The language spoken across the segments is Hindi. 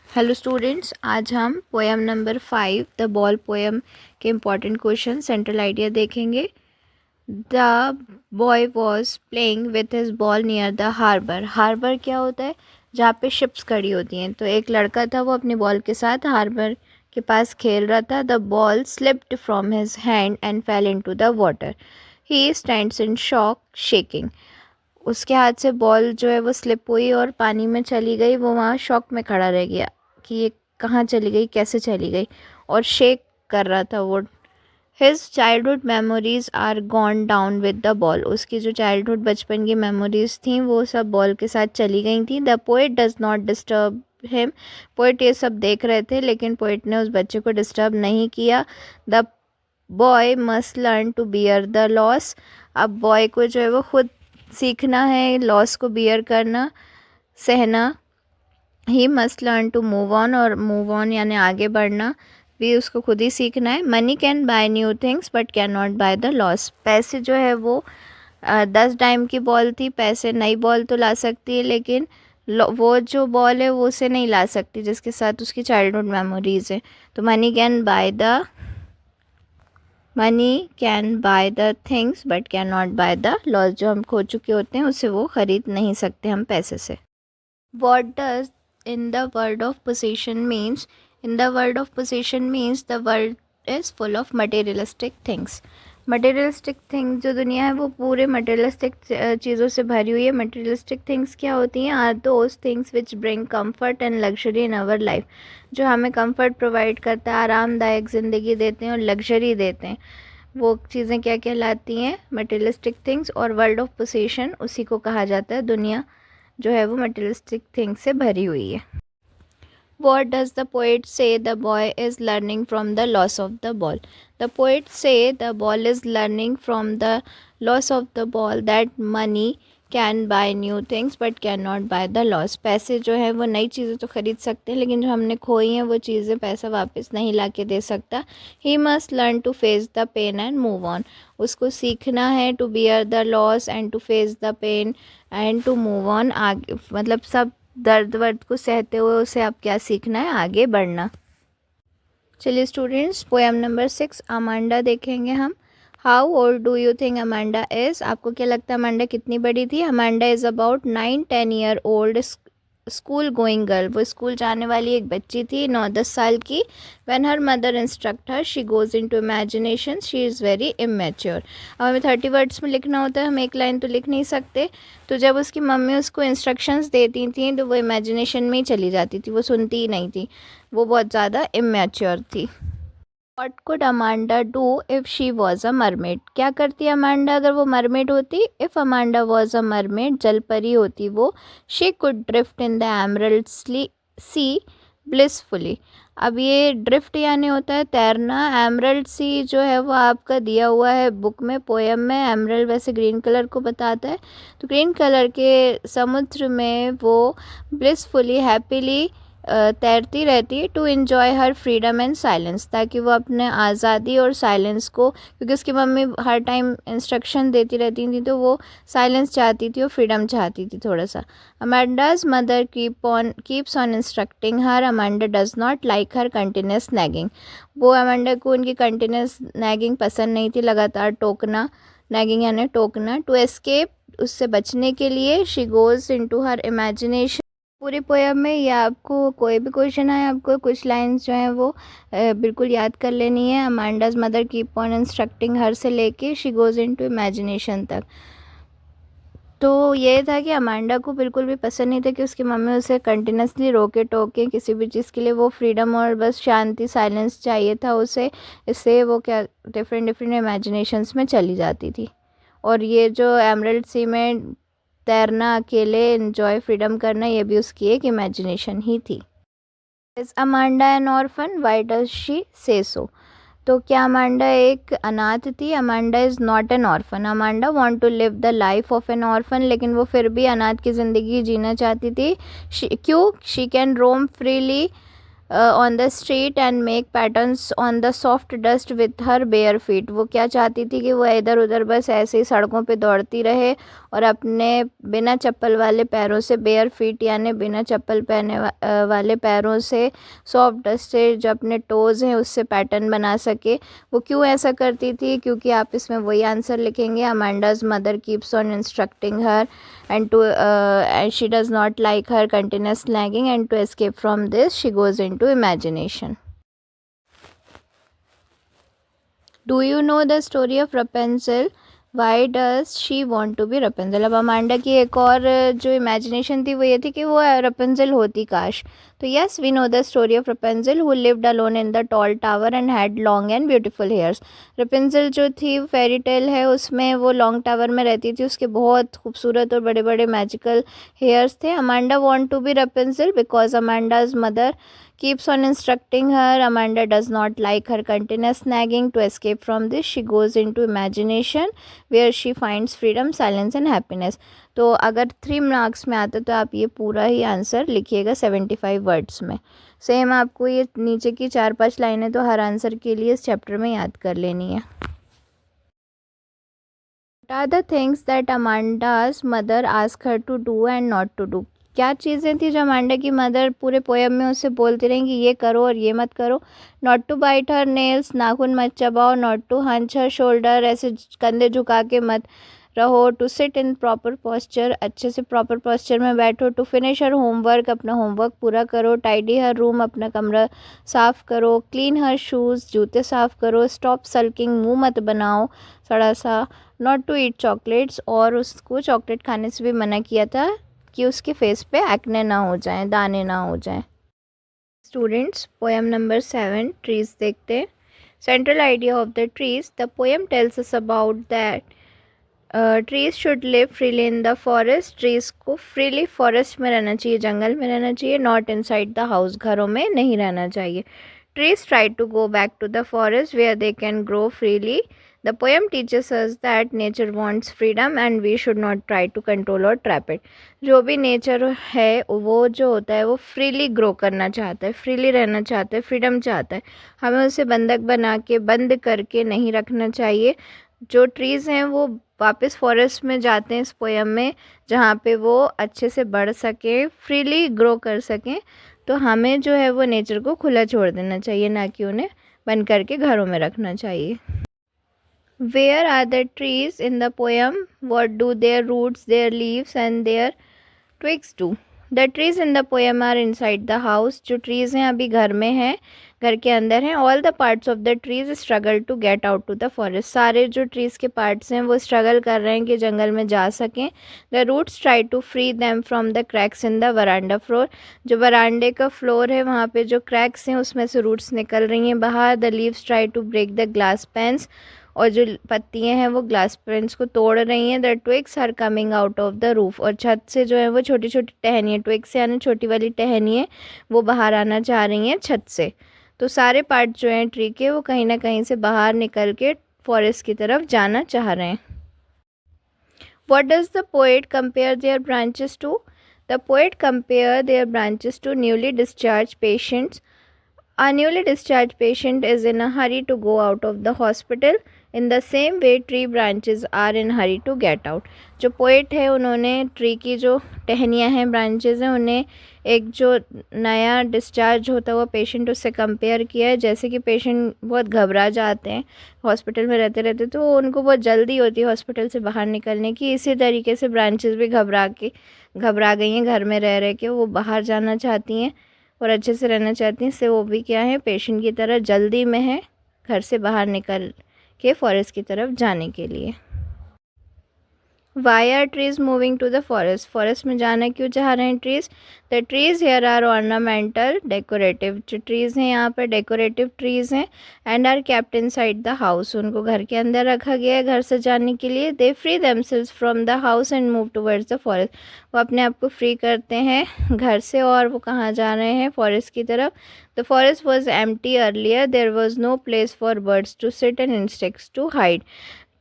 हेलो स्टूडेंट्स, आज हम poem number 5 the ball poem के इम्पॉर्टेंट क्वेश्चन सेंट्रल आइडिया देखेंगे। The boy was playing with his ball near the harbour. Harbour क्या होता है? जहाँ पे शिप्स खड़ी होती हैं। तो एक लड़का था, वो अपनी बॉल के साथ हार्बर के पास खेल रहा था। The ball slipped from his hand and fail into the water. He stands in shock shaking. उसके हाथ से बॉल जो है वो स्लिप हुई और पानी में चली गई। वो वहाँ शॉक में खड़ा रह गया कि ये कहाँ चली गई, कैसे चली गई, और शेक कर रहा था वो। His childhood memories are gone down with the ball. उसकी जो चाइल्डहुड बचपन की मेमोरीज थी वो सब बॉल के साथ चली गई थी। The poet does not disturb him. Poet ये सब देख रहे थे, लेकिन पोइट ने उस बच्चे को डिस्टर्ब नहीं किया। The boy must learn to bear the loss. अब बॉय को जो है वो खुद सीखना है लॉस को बियर करना, सहना। He must learn to move on, और मूव ऑन यानी आगे बढ़ना भी उसको खुद ही सीखना है। Money can buy new things but can not buy the loss. पैसे जो है वो 10 डाइम की बॉल थी। पैसे नई बॉल तो ला सकती है, लेकिन वो जो बॉल है वो उसे नहीं ला सकती जिसके साथ उसकी चाइल्डहुड मेमोरीज है। तो money can by the things but can not buy the loss. जो हम खो चुके होते हैं उसे वो खरीद नहीं सकते हम पैसे से। What does in the world of possession means? In the world of possession means the world is full of materialistic things. Materialistic thing जो दुनिया है वो पूरे मटेरियलिस्टिक चीज़ों से भरी हुई है। मटेरियलिस्टिक थिंग्स क्या होती हैं? Are those things which bring comfort and luxury in our life. जो हमें कंफर्ट प्रोवाइड करता है, आरामदायक ज़िंदगी देते हैं और लग्जरी देते हैं। वो चीज़ें क्या कहलाती हैं? Materialistic things. और वर्ल्ड ऑफ पोसेशन उसी को कहा जाता है। दुनिया जो है वो मटेरियलिस्टिक थिंग्स से भरी हुई है। What does the poet say the boy is learning from the loss of the ball? The poet say the ball is learning from the loss of the ball that money can buy new things but cannot buy the loss. पैसे जो है वो नई चीज़ें तो खरीद सकते हैं, लेकिन जो हमने खोई हैं वो चीज़ें पैसा वापस नहीं ला के दे सकता। He must learn to face the pain and move on. उसको सीखना है to bear the loss and to face the pain and to move on। आगे मतलब सब दर्द वर्द को सहते हुए उसे अब क्या सीखना है? आगे बढ़ना। चलिए स्टूडेंट्स, पोएम नंबर 6 अमांडा देखेंगे हम। How old do you think Amanda is? आपको क्या लगता है अमांडा कितनी बड़ी थी? Amanda is about 9-10 year old school going girl. वो स्कूल जाने वाली एक बच्ची थी, 9-10 साल की। When her mother instruct her she goes into imagination she is very immature. अब हमें 30 वर्ड्स में लिखना होता है, हम एक लाइन तो लिख नहीं सकते। तो जब उसकी मम्मी उसको इंस्ट्रक्शंस देती थी तो वो इमेजिनेशन में ही चली जाती थी, वो सुनती ही नहीं थी। वो बहुत ज़्यादा इमेच्योर थी। What could Amanda do if she was a mermaid? क्या करती अमांडा अगर वो मरमेड होती? If Amanda was a mermaid, जल परी होती वो। She could drift in the emerald sea blissfully। अब ये ड्रिफ्ट यानी होता है तैरना। एमरल्ड सी जो है वो आपका दिया हुआ है बुक में, पोएम में। एमरल्ड वैसे ग्रीन कलर को बताता है, तो ग्रीन कलर के समुद्र में वो ब्लिसफुली हैप्पीली तैरती रहती है। To enjoy her freedom and silence, ताकि वो अपने आज़ादी और साइलेंस को, क्योंकि उसकी मम्मी हर टाइम इंस्ट्रक्शन देती रहती थी तो वो साइलेंस चाहती थी और फ्रीडम चाहती थी थोड़ा सा। Amanda's mother keeps on instructing her. Amanda does not like her continuous nagging. वो अमांडा को उनकी कंटिन्यूस नैगिंग पसंद नहीं थी, लगातार टोकना। नैगिंग यानी टोकना। टू एस्केप, उससे बचने के लिए, she goes into her imagination. पूरे पोएम में या आपको कोई भी क्वेश्चन आए, आपको कुछ लाइंस जो हैं वो बिल्कुल याद कर लेनी है। अमांडाज मदर कीप ऑन इंस्ट्रक्टिंग हर से लेके शी गोज़ इनटू इमेजिनेशन तक। तो ये था कि अमांडा को बिल्कुल भी पसंद नहीं था कि उसकी मम्मी उसे कंटिन्यूसली रोके टोके किसी भी चीज़ के लिए। वो फ्रीडम और बस शांति, साइलेंस चाहिए था उसे। इससे वो क्या डिफरेंट डिफरेंट इमेजिनेशंस में चली जाती थी। और ये जो एमरल्ड सी में तैरना, अकेले एंजॉय फ्रीडम करना, ये भी उसकी एक इमेजिनेशन ही थी। Is Amanda an orphan? Why does she say so? तो क्या अमांडा एक अनाथ थी? Amanda is not an orphan. Amanda want to live the life of an orphan, लेकिन वो फिर भी अनाथ की ज़िंदगी जीना चाहती थी। क्यों? She can Rome freely on the street and make patterns on the soft dust with her bare feet. वो क्या चाहती थी कि वो इधर उधर बस ऐसे ही सड़कों पे दौड़ती रहे और अपने बिना चप्पल वाले पैरों से, बेयर फीट यानी बिना चप्पल पहने वाले पैरों से, सॉफ्ट डस्ट से जो अपने टोज़ हैं उससे पैटर्न बना सके। वो क्यों ऐसा करती थी? क्योंकि आप इसमें वही आंसर लिखेंगे, Amanda's mother keeps on instructing her and she does not like her continuous nagging, and to escape from this she goes into imagination. Do you know the story of Rapunzel? Why does she want to be Rapunzel. अब अमांडा की एक और जो इमेजिनेशन थी वो ये थी कि वो रपेंजल होती काश। तो yes, we know the story of Rapunzel who lived alone in the tall tower and had long and beautiful hairs. Rapunzel जो थी फेरी टेल है उसमें वो लॉन्ग टावर में रहती थी, उसके बहुत खूबसूरत और बड़े बड़े मैजिकल हेयर्स थे। Amanda want to be Rapunzel because Amanda's mother keeps on instructing her. Amanda does not like her continuous nagging. To escape from this, she goes into imagination where she finds freedom, silence and happiness. तो अगर 3 मार्क्स में आता तो आप ये पूरा ही आंसर लिखिएगा 75 वर्ड्स में। सेम आपको ये नीचे की 4-5 लाइनें तो हर आंसर के लिए इस चैप्टर में याद कर लेनी है। What are the things that Amanda's mother asked her to do and not to do? क्या चीज़ें थी जो अमांडा की मदर पूरे पोएम में उससे बोलती रहीं कि ये करो और ये मत करो? Not to bite her nails, नाखून मत चबाओ। Not to hunch her shoulder, ऐसे कंधे झुका के मत रहो। To sit in proper posture, अच्छे से प्रॉपर पोस्चर में बैठो। टू फिनिश हर होमवर्क, अपना होमवर्क पूरा करो। टाइडी हर रूम, अपना कमरा साफ़ करो। क्लीन हर शूज़, जूते साफ़ करो। स्टॉप सल्किंग, मुँह मत बनाओ सड़ा सा। नॉट टू ईट चॉकलेट्स, और उसको चॉकलेट खाने से भी मना किया था कि उसके फेस पे एक्ने ना हो जाएं, दाने ना हो जाएं। स्टूडेंट्स, पोएम नंबर 7 ट्रीज देखते हैं। Central idea of the trees, the poem tells us about that trees should live freely in the forest. Trees को फ्रीली फॉरेस्ट में रहना चाहिए, जंगल में रहना चाहिए। नॉट इनसाइड द हाउस, घरों में नहीं रहना चाहिए। Trees try to go back to the forest where they can grow freely. The poem teaches us that nature wants freedom and we should not try to control or trap it. जो भी नेचर है वो जो होता है वो फ्रीली ग्रो करना चाहता है, फ्रीली रहना चाहता है, फ्रीडम चाहता है। हमें उसे बंधक बना के, बंद करके नहीं रखना चाहिए। जो ट्रीज़ हैं वो वापस फॉरेस्ट में जाते हैं इस पोएम में, जहाँ पे वो अच्छे से बढ़ सकें, फ्रीली ग्रो कर सकें। तो हमें जो है वो नेचर को खुला छोड़ देना चाहिए, ना कि उन्हें बंद करके घरों में रखना चाहिए। Where are the trees in the poem? What do their roots, their leaves and their twigs do? The trees in the poem are inside the house. जो ट्रीज़ हैं अभी घर में हैं, घर के अंदर हैं। All the parts of the trees struggle to get out to the forest. सारे जो ट्रीज़ के पार्ट्स हैं वो स्ट्रगल कर रहे हैं कि जंगल में जा सकें। The roots try to free them from the cracks in the veranda floor. जो वरांडे का फ्लोर है वहाँ पे जो क्रैक्स हैं उसमें से रूट्स निकल रही हैं बाहर। The leaves try to break the glass panes, और जो पत्तियां हैं वो ग्लास पेन्स को तोड़ रही हैं। The twigs are coming out of the roof, और छत से जो है वो छोटी छोटी टहनियाँ, ट्विग्स यानी छोटी वाली टहनियाँ, वो बाहर आना चाह रही हैं छत से। तो सारे पार्ट जो हैं ट्री के वो कहीं ना कहीं से बाहर निकल के फॉरेस्ट की तरफ जाना चाह रहे हैं। What does the poet compare their branches to? The poet compare their branches to newly discharged patients. A newly discharged patient is in a hurry to go out of the hospital. In the same way, tree branches are in hurry to get out. जो पोइट है उन्होंने ट्री की जो टहनियाँ हैं, ब्रांचेज़ हैं, उन्हें एक जो नया डिस्चार्ज होता हुआ पेशेंट उससे कंपेयर किया है। जैसे कि पेशेंट बहुत घबरा जाते हैं हॉस्पिटल में रहते रहते, तो उनको बहुत जल्दी होती है हॉस्पिटल से बाहर निकलने की। इसी तरीके से ब्रांचेज़ भी घबरा गई हैं, घर में रह के वो बाहर जाना चाहती हैं और अच्छे से रहना चाहती हैं। इससे वो भी क्या है, पेशेंट की तरह जल्दी में है घर से बाहर निकल के फॉरेस्ट की तरफ जाने के लिए। Why are trees moving to the forest? Forest में जाना क्यों चाह रहे हैं trees? The trees here are ornamental decorative. जो ट्रीज़ हैं यहाँ पर डेकोरेटिव ट्रीज़ हैं। And are kept inside the house, उनको घर के अंदर रखा गया है घर से जाने के लिए। They free themselves from the house and move towards the forest. वो अपने आप को फ्री करते हैं घर से और वो कहाँ जा रहे हैं, फॉरेस्ट की तरफ। The forest was empty earlier, there was no place for birds to sit and insects to hide.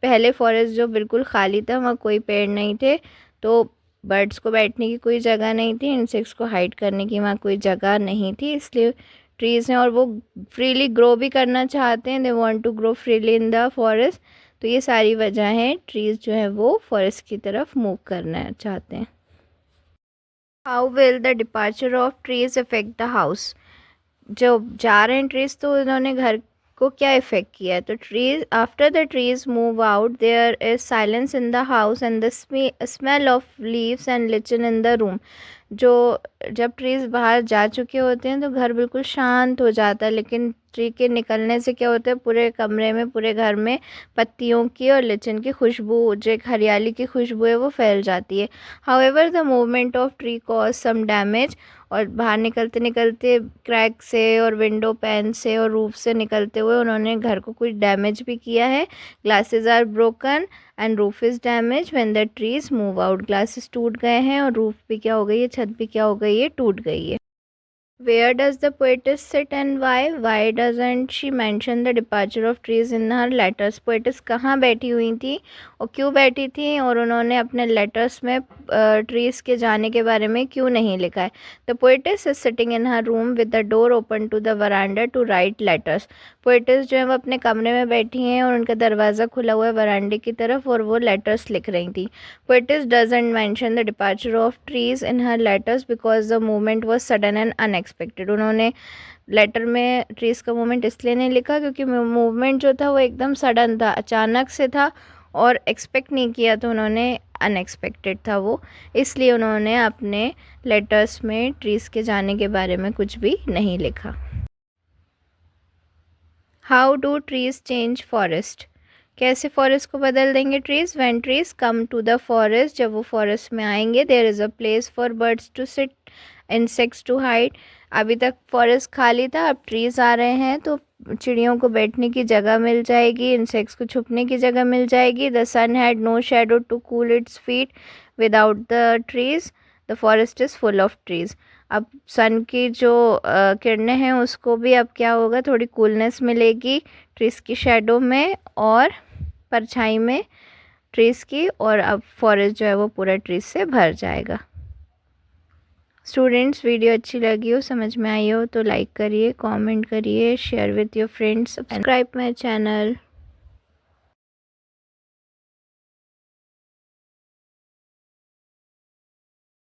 पहले फॉरेस्ट जो बिल्कुल खाली था, वहाँ कोई पेड़ नहीं थे, तो बर्ड्स को बैठने की कोई जगह नहीं थी, इंसेक्ट्स को हाइड करने की वहाँ कोई जगह नहीं थी, इसलिए ट्रीज़ हैं और वो फ्रीली ग्रो भी करना चाहते हैं, they want to grow freely in the forest. तो ये सारी वजह हैं ट्रीज़ जो है वो फॉरेस्ट की तरफ मूव करना चाहते हैं। How will the departure of trees affect the house. जो जा रहे हैं ट्रीज़ तो उन्होंने घर को क्या इफ़ेक्ट किया है। तो trees after the trees move out there is silence in the house and the smell of leaves and lichen in the room. जो जब ट्रीज़ बाहर जा चुके होते हैं तो घर बिल्कुल शांत हो जाता है, लेकिन ट्री के निकलने से क्या होता है, पूरे कमरे में, पूरे घर में पत्तियों की और लिचन की खुशबू, जो एक हरियाली की खुशबू है, वो फैल जाती है। However the movement of tree cause some damage. और बाहर निकलते निकलते क्रैक से और विंडो पैन से और रूफ से निकलते हुए उन्होंने घर को कुछ डैमेज भी किया है। Glasses are broken and roof is damage when the trees move out. Glasses टूट गए हैं और रूफ भी क्या हो गई है, छत भी क्या हो गई है, टूट गई है। Where does the poetess sit and why? Why doesn't she mention the departure of trees in her letters? poetess कहाँ बैठी हुई थी और क्यों बैठी थी और उन्होंने अपने लेटर्स में ट्रीज़ के जाने के बारे में क्यों नहीं लिखा है। The poetess is sitting in her room with the door open to the veranda to write letters. poetess जो है वो अपने कमरे में बैठी हैं और उनका दरवाज़ा खुला हुआ है वरांडे की तरफ और वो लेटर्स लिख रही थी। poetess doesn't mention the departure of trees in her letters because the movement was sudden and unexpected. उन्होंने लेटर में ट्रीज़ का मूवमेंट इसलिए नहीं लिखा क्योंकि मूवमेंट जो था वो एकदम सडन था, अचानक से था और एक्सपेक्ट नहीं किया, तो उन्होंने अनएक्सपेक्टेड था वो, इसलिए उन्होंने अपने लेटर्स में ट्रीज़ के जाने के बारे में कुछ भी नहीं लिखा। How do trees change forest. कैसे फॉरेस्ट को बदल देंगे trees. When trees come to the forest, जब वो फॉरेस्ट में आएंगे, there is a place for birds to sit, insects to hide. अभी तक फॉरेस्ट खाली था, अब ट्रीज़ आ रहे हैं तो चिड़ियों को बैठने की जगह मिल जाएगी, इंसेक्ट्स को छुपने की जगह मिल जाएगी। The sun had no shadow to cool its feet without the trees, the forest is full of trees. अब सन की जो किरणें हैं उसको भी अब क्या होगा, थोड़ी कूलनेस मिलेगी ट्रीज़ की शेडो में और परछाई में ट्रीज़ की, और अब फॉरेस्ट जो है वो पूरा ट्रीज़ से भर जाएगा। स्टूडेंट्स, वीडियो अच्छी लगी हो, समझ में आई हो तो लाइक करिए, कमेंट करिए, share with your friends, subscribe my channel.